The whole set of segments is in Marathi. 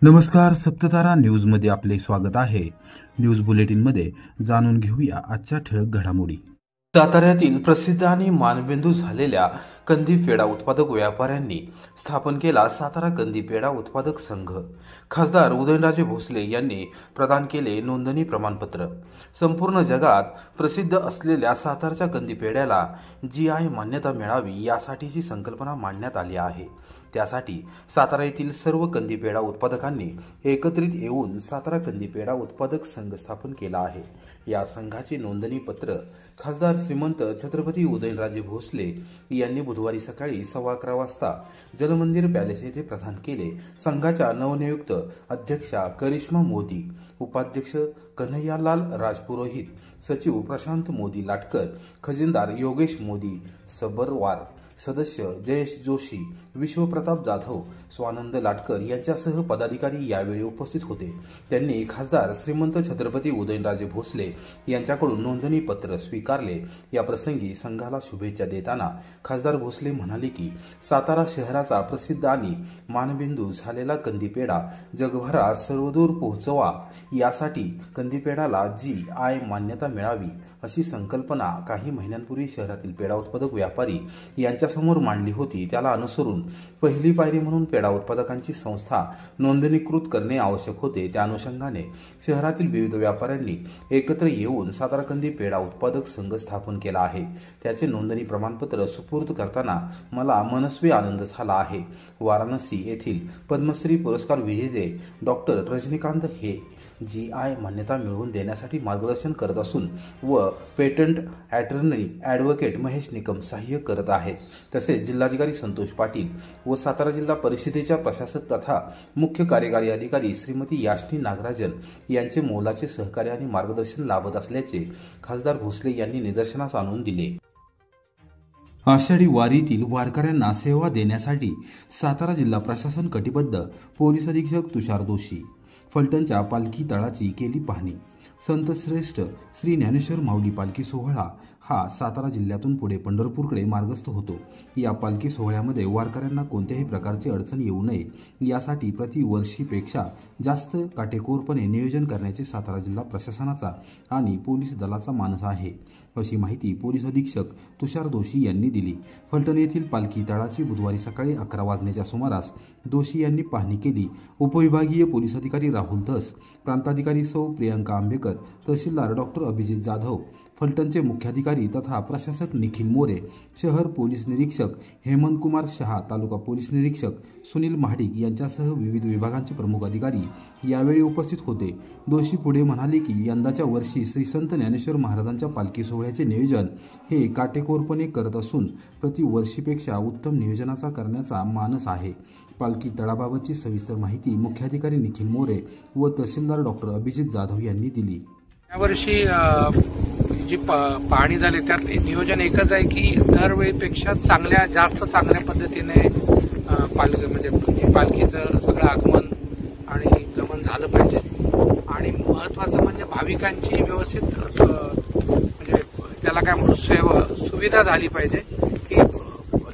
नमस्कार, सप्ततारा न्यूजमध्ये आपले स्वागत आहे। न्यूज बुलेटिनमध्ये जाणून घेऊया आजच्या ठळक घडामोडी। साताऱ्यातील प्रसिद्ध आणि मानबिंदू झालेल्या कंदी पेढा उत्पादक व्यापाऱ्यांनी स्थापन केला सातारा कंदी पेढा उत्पादक संघ। खासदार उदयनराजे भोसले यांनी प्रदान केले नोंदणी प्रमाणपत्र। संपूर्ण जगात प्रसिद्ध असलेल्या सातारच्या कंदी पेढ्याला GI मान्यता मिळावी यासाठीची संकल्पना मांडण्यात आली आहे। त्यासाठी सातारा येथील सर्व कंदी पेढा उत्पादकांनी एकत्रित येऊन सातारा कंदी पेढा उत्पादक संघ स्थापन केला आहे। या संघाचे नोंदणी पत्र खासदार श्रीमंत छत्रपती उदयनराजे भोसले यांनी बुधवारी सकाळी 11:15 वाजता जलमंदिर पॅलेस येथे प्रदान केले। संघाच्या नवनियुक्त अध्यक्षा करिश्मा मोदी, उपाध्यक्ष कन्हैयालाल राजपुरोहित, सचिव प्रशांत मोदी लाटकर, खजिनदार योगेश मोदी सबरवार, सदस्य जयेश जोशी, विश्वप्रताप जाधव, स्वानंद लाटकर यांच्यासह पदाधिकारी यावेळी उपस्थित होते। त्यांनी खासदार श्रीमंत छत्रपती उदयनराजे भोसले यांच्याकडून नोंदणी पत्र स्वीकारले। या प्रसंगी संघाला शुभेच्छा देताना खासदार भोसले म्हणाले की सातारा शहराचा प्रसिद्ध आणि मानबिंदू झालेला कंदी पेढा जगभरात सर्वदूर पोहोचवा यासाठी कंदी पेढ्याला GI मान्यता मिळावी अशी संकल्पना काही महिन्यांपूर्वी शहरातील पेढा उत्पादक व्यापारी यांच्यासमोर मांडली होती। त्याला अनुसरून पहिली पायरी म्हणून पेढा उत्पादकांची संस्था नोंदणीकृत करणे आवश्यक होते। त्या अनुषंगाने शहरातील विविध व्यापाऱ्यांनी एकत्र येऊन सातारा कंदी पेढा उत्पादक संघ स्थापन केला आहे। त्याचे नोंदणी प्रमाणपत्र सुपूर्द करताना मला मनस्वी आनंद झाला आहे। वाराणसी येथील पद्मश्री पुरस्कार विजेते डॉक्टर रजनीकांत हे GI मान्यता मिळवून देण्यासाठी मार्गदर्शन करत असून व patent attorney advocate Mahesh Nikam सहाय्य करत आहेत। तसेच जिल्हाधिकारी संतोष पाटील व सातारा जिल्हा परिषदेच्या प्रशासक तथा मुख्य कार्यकारी अधिकारी श्रीमती याश्नी नागराजन यांचे मोलाचे सहकार्य आणि मार्गदर्शन लाभत असल्याचे खासदार भोसले यांनी निदर्शनास आणून दिले। आषाढी वारीतील वारकऱ्यांना सेवा देण्यासाठी सातारा जिल्हा प्रशासन कटिबद्ध। पोलीस अधीक्षक तुषार दोशी फलटणच्या पालखी तळाची केली पाहणी। संतश्रेष्ठ श्री ज्ञानेश्वर माऊली पालखी सोहळा हा सातारा जिल्ह्यातून पुढे पंढरपूरकडे मार्गस्थ होतो। या पालखी सोहळ्यामध्ये वारकऱ्यांना कोणत्याही प्रकारची अडचण येऊ नये यासाठी प्रतिवर्षीपेक्षा जास्त काटेकोरपणे नियोजन करण्याचे सातारा जिल्हा प्रशासनाचा आणि पोलीस दलाचा मानस आहे, अशी माहिती पोलीस अधीक्षक तुषार दोशी यांनी दिली। फलटण येथील पालखी तळाची बुधवारी सकाळी 11 वाजण्याच्या सुमारास दोशी यांनी पाहणी केली। उपविभागीय पोलीस अधिकारी राहुल धस, प्रांताधिकारी सौ प्रियंका आंबेकर, तहसीलदार डॉक्टर अभिजित जाधव, फलटणचे मुख्याधिकारी तथा प्रशासक निखिल मोरे, शहर पोलीस निरीक्षक हेमंत कुमार शहा, तालुका पोलीस निरीक्षक सुनील महाडिक यांच्यासह विविध विभागांचे प्रमुख अधिकारी यावेळी उपस्थित होते। दोशी पुढे म्हणाले की यंदाच्या वर्षी श्री संत ज्ञानेश्वर महाराजांच्या पालखी सोहळ्याचे नियोजन हे काटेकोरपणे करत असून प्रतिवर्षीपेक्षा उत्तम नियोजनाचा करण्याचा मानस आहे। पालखी तळाबाबतची सविस्तर माहिती मुख्याधिकारी निखिल मोरे व तहसीलदार डॉक्टर अभिजित जाधव यांनी दिली। यावर्षी जी पाहणी झाली त्यात नियोजन एकच आहे की दरवेळीपेक्षा जास्त चांगल्या पद्धतीने पालखीचं सगळं आगमन आणि गमन झालं पाहिजे। आणि महत्त्वाचं म्हणजे भाविकांची व्यवस्थित म्हणजे त्याला काय म्हणू सुविधा झाली पाहिजे की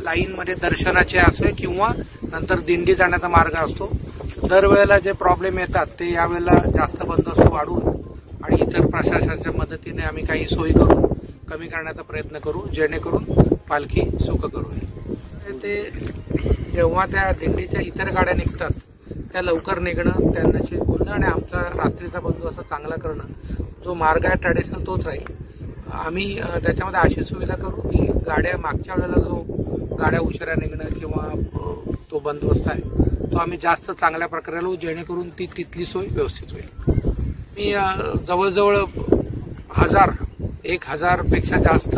लाईनमध्ये दर्शनाचे असे किंवा नंतर दिंडी जाण्याचा मार्ग असतो। दरवेळेला जे प्रॉब्लेम येतात ते यावेळेला जास्त बंदोबस्त वाढवून आणि इतर प्रशासनाच्या मदतीने आम्ही काही सोयी करून कमी करण्याचा प्रयत्न करू, जेणेकरून पालखी सुख करू। ते जेव्हा त्या दिंडीच्या इतर गाड्या निघतात त्या लवकर निघणं, त्यांच्याशी बोलणं आणि आमचा रात्रीचा बंदोबस्त चांगला करणं, जो मार्ग आहे ट्रॅडिशनल तोच राहील। आम्ही त्याच्यामध्ये अशी सुविधा करू की गाड्या मागच्या वेळेला जो गाड्या उशिरा निघणं किंवा तो बंदोबस्त आहे तो आम्ही जास्त चांगल्या प्रकारे लावू, जेणेकरून तिथली सोय व्यवस्थित होईल। मी जवळजवळ 1000 पेक्षा जास्त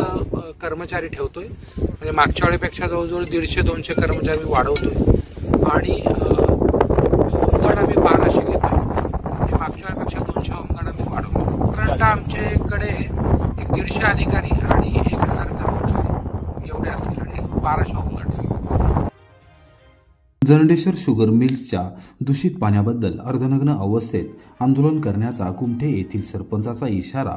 कर्मचारी ठेवतोय, म्हणजे मागच्या वेळेपेक्षा जवळजवळ 150-200 कर्मचारी वाढवतोय आणि होमगार्ड आम्ही 1200 घेतोय, म्हणजे मागच्या वेळेपेक्षा 200 होमगार्ड आम्ही वाढवतो। कारण आमच्याकडे 150 अधिकारी आणि 1000 कर्मचारी एवढे असतील आणि 1200 होमगार्ड। जरंडेश्वर शुगर मिल्सच्या दूषित पाण्याबद्दल अर्धनग्न अवस्थेत आंदोलन करण्याचा कुमठे येथील सरपंचाचा इशारा।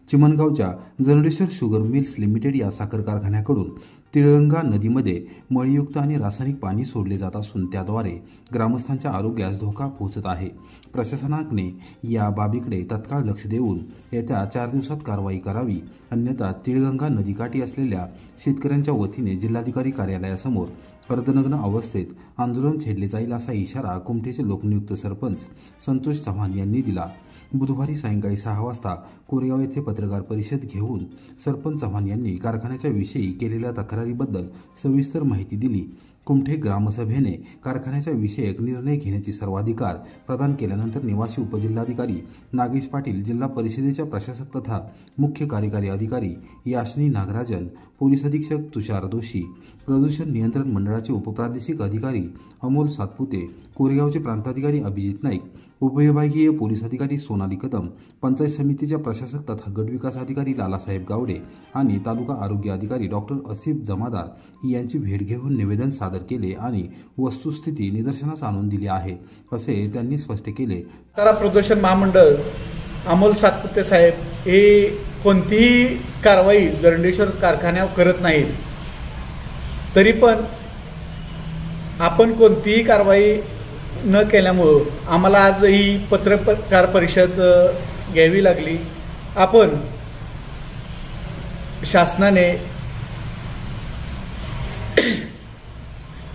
चिमणगावच्या जर्नेश्वर शुगर मिल्स लिमिटेड या साखर कारखान्याकडून तिळगंगा नदीमध्ये मळीयुक्त आणि रासायनिक पाणी सोडले जात असून त्याद्वारे ग्रामस्थांच्या आरोग्यास धोका पोहोचत आहे। प्रशासनाने या बाबीकडे तत्काळ लक्ष देऊन येत्या 4 दिवसात कारवाई करावी, अन्यथा तिळगंगा नदीकाठी असलेल्या शेतकऱ्यांच्या वतीने जिल्हाधिकारी कार्यालयासमोर अर्धनग्न अवस्थेत आंदोलन छेडले जाईल असा इशारा कुमठेचे लोकनियुक्त सरपंच संतोष चव्हाण यांनी दिला। बुधवारी सायंकाळी 6 वाजता कोरेगाव येथे पत्रकार परिषद घेऊन सरपंच चव्हाण यांनी कारखान्याच्या विषयी केलेल्या तक्रारीबद्दल सविस्तर माहिती दिली। कुमठे ग्रामसभेने कारखान्याच्या विषयक निर्णय घेण्याची सर्वाधिकार प्रदान केल्यानंतर निवासी उपजिल्हाधिकारी नागेश पाटील, जिल्हा परिषदेच्या प्रशासक तथा मुख्य कार्यकारी अधिकारी याशनी नागराजन, पोलीस अधीक्षक तुषार दोशी, प्रदूषण नियंत्रण मंडळाचे उपप्रादेशिक अधिकारी अमोल सातपुते, कोरेगावचे प्रांताधिकारी अभिजित नाईक, उपविभागीय पोलीस अधिकारी सोनाली कदम, पंचायत समितीच्या प्रशासक तथा गटविकास अधिकारी लालासाहेब गावडे आणि तालुका आरोग्य अधिकारी डॉक्टर असिफ जमादार यांची भेट घेऊन निवेदन सादर केले आणि वस्तुस्थिती निदर्शनास आणून दिली आहे, असे त्यांनी स्पष्ट केले। सातारा प्रदूषण महामंडळ अमोल सातपुते साहेब हे कोणतीही कारवाई जर्नेश्वर कारखान्यावर करत नाहीत, तरी पण आपण कोणतीही कारवाई न केल्यामुळं आम्हाला आज ही पत्रकार परिषद घ्यावी लागली। आपण शासनाने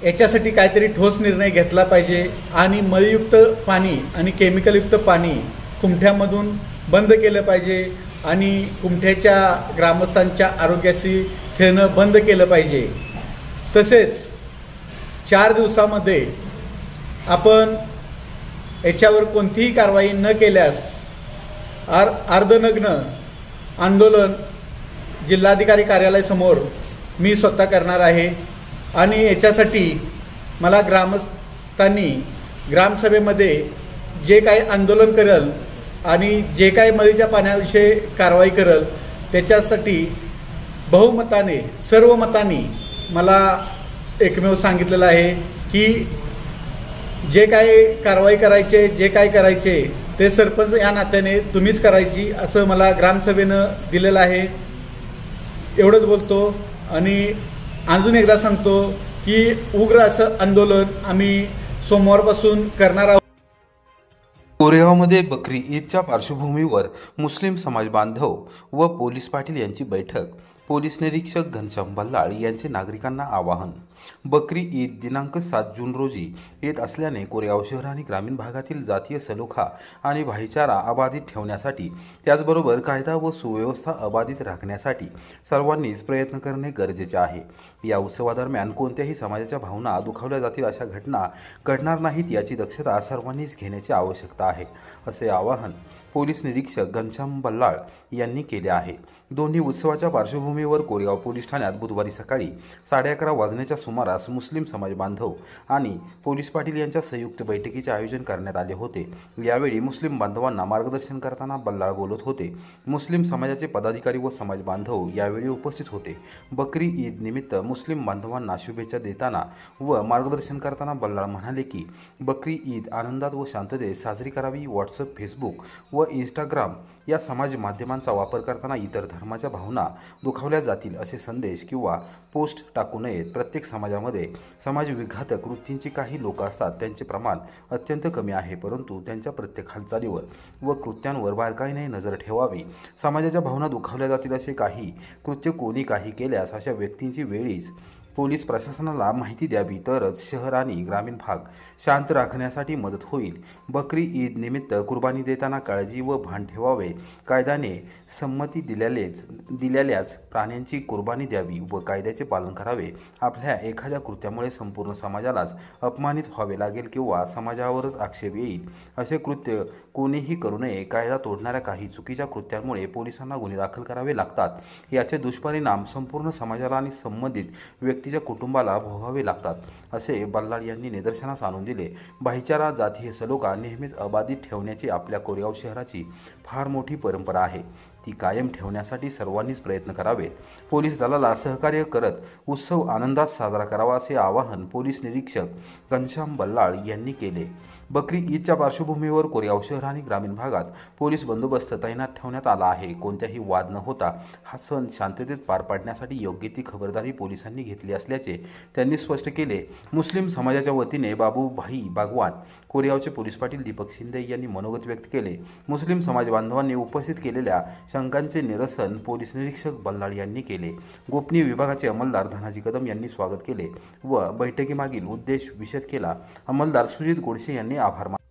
याच्यासाठी काहीतरी ठोस निर्णय घेतला पाहिजे आणि मळयुक्त पाणी आणि केमिकलयुक्त पाणी कुमठ्यामधून बंद केलं पाहिजे आणि कुमठ्याच्या ग्रामस्थांच्या आरोग्याशी खेळणं बंद केलं पाहिजे। तसेच 4 दिवसामध्ये आपण याच्यावर कोणतीही कारवाई न केल्यास अर्धनग्न आंदोलन जिल्हाधिकारी कार्यालयासमोर मी स्वतः करणार आहे आणि याच्यासाठी मला ग्रामस्थांनी ग्रामसभेमध्ये जे काही आंदोलन करेल आणि जे काही मळीच्या पाण्याविषयी कारवाई करेल त्याच्यासाठी बहुमताने सर्व मतांनी मला एकमेव सांगितलेलं आहे की जे काही कारवाई करायचे जे काही करायचे ते सरपंच या नात्याने तुम्हीच करायची असं मला ग्रामसभेनं दिलेलं आहे। एवढंच बोलतो आणि अजून एकदा सांगतो की उग्र असं आंदोलन आम्ही सोमवारपासून करणार आहोत। कोरेगावमध्ये बकरी ईदच्या पार्श्वभूमीवर मुस्लिम समाज बांधव व पोलीस पाटील यांची बैठक। पोलीस निरीक्षक घनश्याम बल्लाळ यांचे नागरिकांना आवाहन। बकरी ईद दिनांक 7 जून रोजी येत असल्याने कोरेगाव शहर आणि ग्रामीण भागातील जातीय सलोखा आणि भाईचारा अबाधित ठेवण्यासाठी, त्याचबरोबर कायदा व सुव्यवस्था अबाधित राखण्यासाठी सर्वांनीच प्रयत्न करणे गरजेचे आहे। या उत्सवादरम्यान कोणत्याही समाजाच्या भावना दुखावल्या जातील अशा घटना घडणार नाहीत याची दक्षता सर्वांनीच घेण्याची आवश्यकता आहे, असे आवाहन पोलीस निरीक्षक घनश्याम बल्लाळ यांनी केले आहे। दोन्ही उत्सवाच्या पार्श्वभूमीवर कोरेगाव पोलीस ठाण्यात बुधवारी सकाळी 11:30 वाजण्याच्या सुमारास मुस्लिम समाज बांधव आणि पोलीस पाटील यांच्या संयुक्त बैठकीचे आयोजन करण्यात आले होते। यावेळी मुस्लिम बांधवांना मार्गदर्शन करताना बल्लाळ बोलत होते। मुस्लिम समाजाचे पदाधिकारी व समाज बांधव यावेळी उपस्थित होते। बकरी ईद निमित्त मुस्लिम बांधवांना शुभेच्छा देताना व मार्गदर्शन करताना बल्लाळ म्हणाले की बकरी ईद आनंदात व शांततेत साजरी करावी। व्हॉट्सअप, फेसबुक व इंस्टाग्राम या समाज माध्यमांचा वापर करताना इतर धर्माच्या भावना दुखावल्या जातील असे संदेश किंवा पोस्ट टाकू नयेत। प्रत्येक समाजामध्ये समाजविघातक वृत्तींची काही लोक असतात, त्यांचे प्रमाण अत्यंत कमी आहे, परंतु त्यांच्या प्रत्येक हालचालीवर व कृत्यांवर बारकाईने नजर ठेवावी। समाजाच्या भावना दुखावल्या जातील असे काही कृत्य कोणी काही केल्यास अशा व्यक्तींची वेळीच पोलीस प्रशासनाला माहिती द्यावी, तरच शहर आणि ग्रामीण भाग शांत राखण्यासाठी मदत होईल। बकरी ईद निमित्त कुर्बानी देताना काळजी व भान ठेवावे। कायद्याने संमती दिलेल्याच प्राण्यांची कुर्बानी द्यावी व कायद्याचे पालन करावे। आपल्या एखाद्या कृत्यामुळे संपूर्ण समाजालाच अपमानित व्हावे लागेल किंवा समाजावरच आक्षेप येईल असे कृत्य कोणीही करू नये। कायदा तोडणाऱ्या काही चुकीच्या कृत्यांमुळे पोलिसांना गुन्हे दाखल करावे लागतात, याचे दुष्परिणाम संपूर्ण समाजाला आणि संबंधित व्यक्तीच्या कुटुंबाला भोगावे लागतात, असे बल्लाळ यांनी निदर्शनास आणून दिले। भाईचारा, जातीय सलोखा नेहमीच अबाधित ठेवण्याची आपल्या कोरेगाव शहराची फार मोठी परंपरा आहे, ती कायम ठेवण्यासाठी सर्वांनीच प्रयत्न करावेत। पोलीस दलाला सहकार्य करत उत्सव आनंदात साजरा करावा असे आवाहन पोलीस निरीक्षक घनश्याम बल्लाळ यांनी केले। बकरी ईदच्या पार्श्वभूमीवर कोरेगाव शहर आणि ग्रामीण भागात पोलीस बंदोबस्त तैनात ठेवण्यात आला आहे. कोणत्याही वाद न होता हा सण शांततेत पार पाडण्यासाठी योग्य ती खबरदारी पोलिसांनी घेतली असल्याचे त्यांनी स्पष्ट केले. मुस्लिम समाजाच्या वतीने बाबूभाई बागवान, कोरेगावचे पोलीस पाटील दीपक शिंदे यांनी मनोगत व्यक्त केले. मुस्लिम समाज बांधवांनी उपस्थित केलेल्या शंकांचे निरसन पोलीस निरीक्षक बल्लाळ यांनी केले. गोपनीय विभागाचे अंमलदार धनाजी कदम यांनी स्वागत केले व बैठकीमागील उद्देश विशद केला. अंमलदार सुजित गोडसे यांनी आभार मानले.